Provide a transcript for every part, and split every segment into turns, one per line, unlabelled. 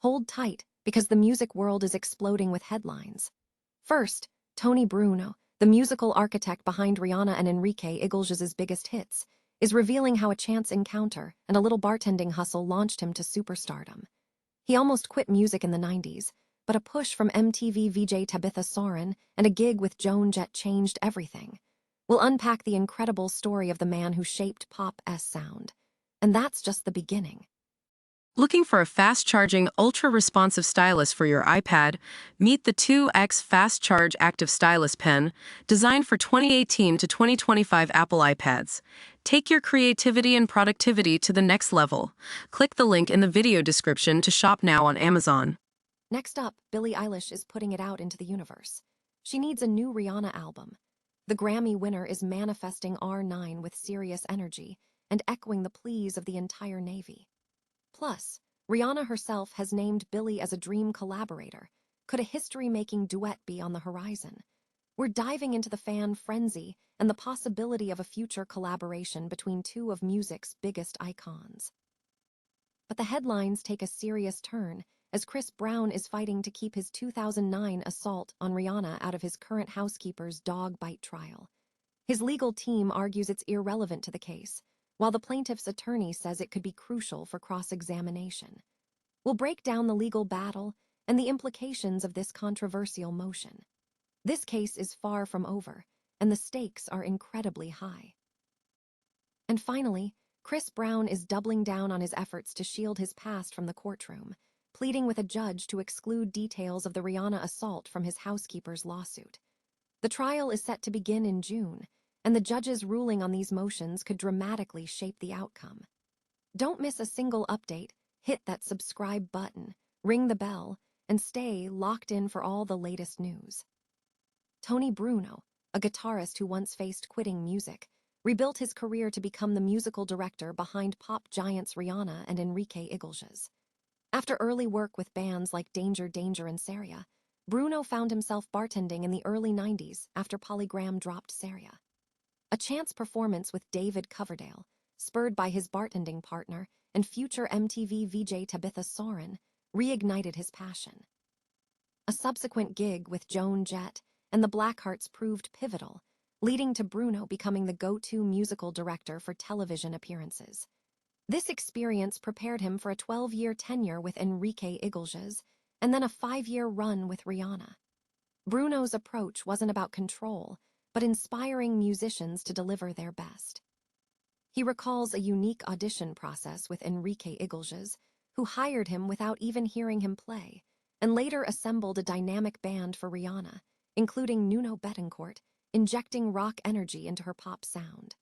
Hold tight, because the music world is exploding with headlines. First, Tony Bruno, the musical architect behind Rihanna and Enrique Iglesias' biggest hits, is revealing how a chance encounter and a little bartending hustle launched him to superstardom. He almost quit music in the 90s, but a push from MTV VJ Tabitha Soren and a gig with Joan Jett changed everything. We'll unpack the incredible story of the man who shaped pop's sound. And that's just the beginning.
Looking for a fast-charging, ultra-responsive stylus for your iPad? Meet the 2X Fast Charge Active Stylus Pen, designed for 2018 to 2025 Apple iPads. Take your creativity and productivity to the next level. Click the link in the video description to shop now on Amazon.
Next up, Billie Eilish is putting it out into the universe. She needs a new Rihanna album. The Grammy winner is manifesting R9 with serious energy and echoing the pleas of the entire Navy. Plus, Rihanna herself has named Billie as a dream collaborator. Could a history-making duet be on the horizon? We're diving into the fan frenzy and the possibility of a future collaboration between two of music's biggest icons. But the headlines take a serious turn as Chris Brown is fighting to keep his 2009 assault on Rihanna out of his current housekeeper's dog bite trial. His legal team argues it's irrelevant to the case, while the plaintiff's attorney says it could be crucial for cross-examination. We'll break down the legal battle and the implications of this controversial motion. This case is far from over, and the stakes are incredibly high. And finally, Chris Brown is doubling down on his efforts to shield his past from the courtroom, pleading with a judge to exclude details of the Rihanna assault from his housekeeper's lawsuit. The trial is set to begin in June, and the judge's ruling on these motions could dramatically shape the outcome. Don't miss a single update. Hit that subscribe button, ring the bell, and stay locked in for all the latest news. Tony Bruno, a guitarist who once faced quitting music, rebuilt his career to become the musical director behind pop giants Rihanna and Enrique Iglesias. After early work with bands like Danger Danger and Saria, Bruno found himself bartending in the early 90s after Polygram dropped Saria. A chance performance with David Coverdale, spurred by his bartending partner and future MTV VJ Tabitha Soren, reignited his passion. A subsequent gig with Joan Jett and the Blackhearts proved pivotal, leading to Bruno becoming the go-to musical director for television appearances. This experience prepared him for a 12-year tenure with Enrique Iglesias and then a 5-year run with Rihanna. Bruno's approach wasn't about control, but inspiring musicians to deliver their best. He recalls a unique audition process with Enrique Iglesias, who hired him without even hearing him play, and later assembled a dynamic band for Rihanna, including Nuno Bettencourt, injecting rock energy into her pop sound.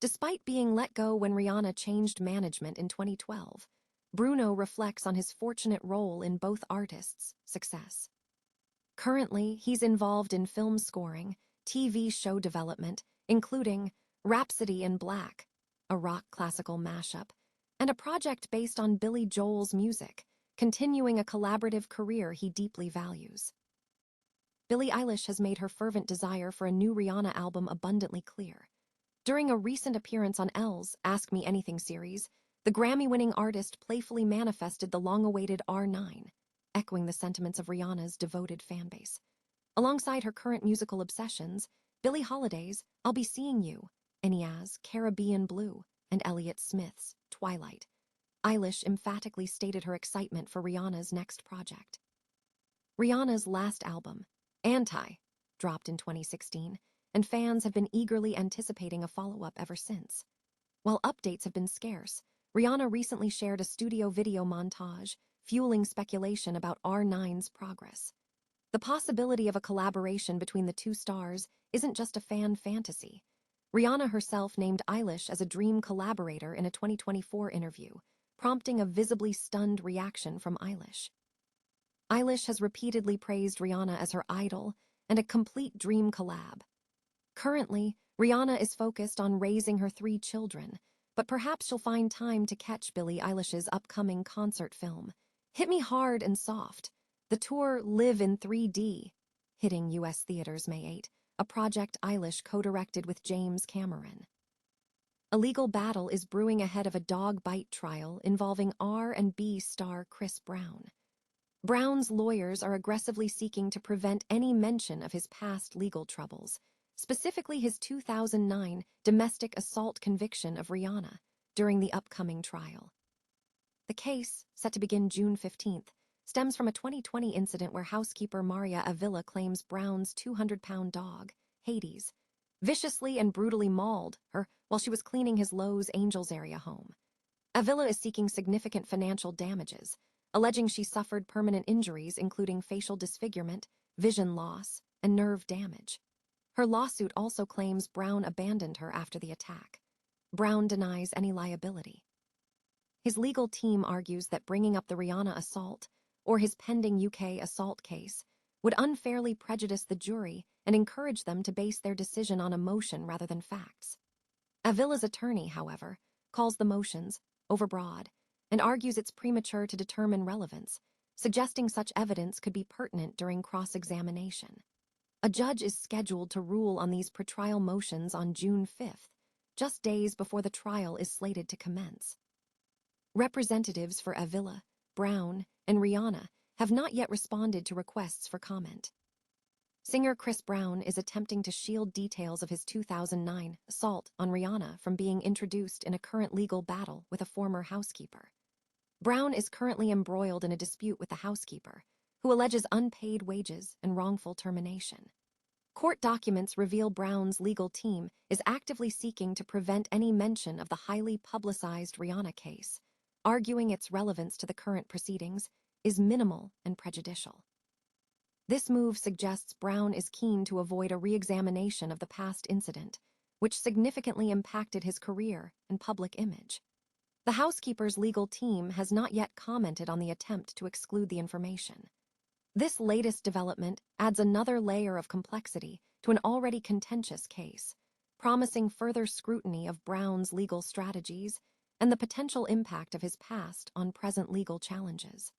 Despite being let go when Rihanna changed management in 2012, Bruno reflects on his fortunate role in both artists' success. Currently, he's involved in film scoring, TV show development, including Rhapsody in Black, a rock classical mashup, and a project based on Billy Joel's music, continuing a collaborative career he deeply values. Billie Eilish has made her fervent desire for a new Rihanna album abundantly clear. During a recent appearance on Elle's Ask Me Anything series, the Grammy-winning artist playfully manifested the long-awaited R9, echoing the sentiments of Rihanna's devoted fanbase. Alongside her current musical obsessions, Billie Holiday's I'll Be Seeing You, Enyas, Caribbean Blue, and Elliott Smith's Twilight, Eilish emphatically stated her excitement for Rihanna's next project. Rihanna's last album, Anti, dropped in 2016, and fans have been eagerly anticipating a follow-up ever since. While updates have been scarce, Rihanna recently shared a studio video montage, fueling speculation about R9's progress. The possibility of a collaboration between the two stars isn't just a fan fantasy. Rihanna herself named Eilish as a dream collaborator in a 2024 interview, prompting a visibly stunned reaction from Eilish. Eilish has repeatedly praised Rihanna as her idol and a complete dream collab. Currently, Rihanna is focused on raising her 3 children, but perhaps she'll find time to catch Billie Eilish's upcoming concert film, Hit Me Hard and Soft, the tour Live in 3D, hitting U.S. theaters May 8, a project Eilish co-directed with James Cameron. A legal battle is brewing ahead of a dog bite trial involving R&B star Chris Brown. Brown's lawyers are aggressively seeking to prevent any mention of his past legal troubles, specifically his 2009 domestic assault conviction of Rihanna during the upcoming trial. The case, set to begin June 15th, stems from a 2020 incident where housekeeper Maria Avila claims Brown's 200-pound dog, Hades, viciously and brutally mauled her while she was cleaning his Los Angeles area home. Avila is seeking significant financial damages, alleging she suffered permanent injuries including facial disfigurement, vision loss, and nerve damage. Her lawsuit also claims Brown abandoned her after the attack. Brown denies any liability. His legal team argues that bringing up the Rihanna assault, or his pending UK assault case, would unfairly prejudice the jury and encourage them to base their decision on emotion rather than facts. Avila's attorney, however, calls the motions overbroad and argues it's premature to determine relevance, suggesting such evidence could be pertinent during cross-examination. A judge is scheduled to rule on these pretrial motions on June 5th, just days before the trial is slated to commence. Representatives for Avila, Brown, and Rihanna have not yet responded to requests for comment. Singer Chris Brown is attempting to shield details of his 2009 assault on Rihanna from being introduced in a current legal battle with a former housekeeper. Brown is currently embroiled in a dispute with the housekeeper, who alleges unpaid wages and wrongful termination. Court documents reveal Brown's legal team is actively seeking to prevent any mention of the highly publicized Rihanna case, arguing its relevance to the current proceedings is minimal and prejudicial. This move suggests Brown is keen to avoid a re-examination of the past incident, which significantly impacted his career and public image. The housekeeper's legal team has not yet commented on the attempt to exclude the information. This latest development adds another layer of complexity to an already contentious case, promising further scrutiny of Brown's legal strategies and the potential impact of his past on present legal challenges.